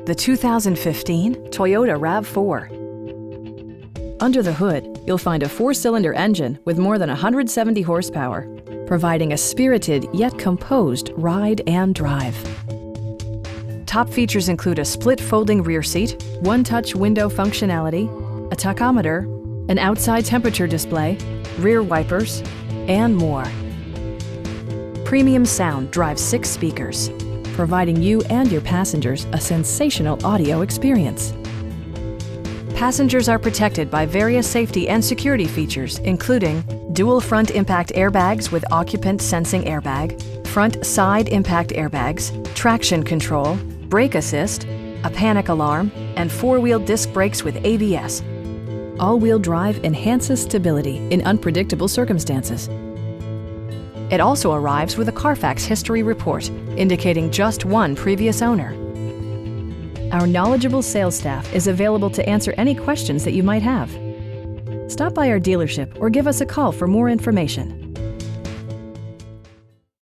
the 2015 Toyota RAV4. Under the hood, you'll find a 4-cylinder engine with more than 170 horsepower, providing a spirited yet composed ride and drive. Top features include a split folding rear seat, one-touch window functionality, a tachometer, an outside temperature display, rear wipers, and more. Premium sound drives 6 speakers, providing you and your passengers a sensational audio experience. Passengers are protected by various safety and security features, including dual front impact airbags with occupant sensing airbag, front side impact airbags, traction control, brake assist, a panic alarm, and 4-wheel disc brakes with ABS. All-wheel drive enhances stability in unpredictable circumstances. It also arrives with a Carfax history report, indicating just one previous owner. Our knowledgeable sales staff is available to answer any questions that you might have. Stop by our dealership or give us a call for more information.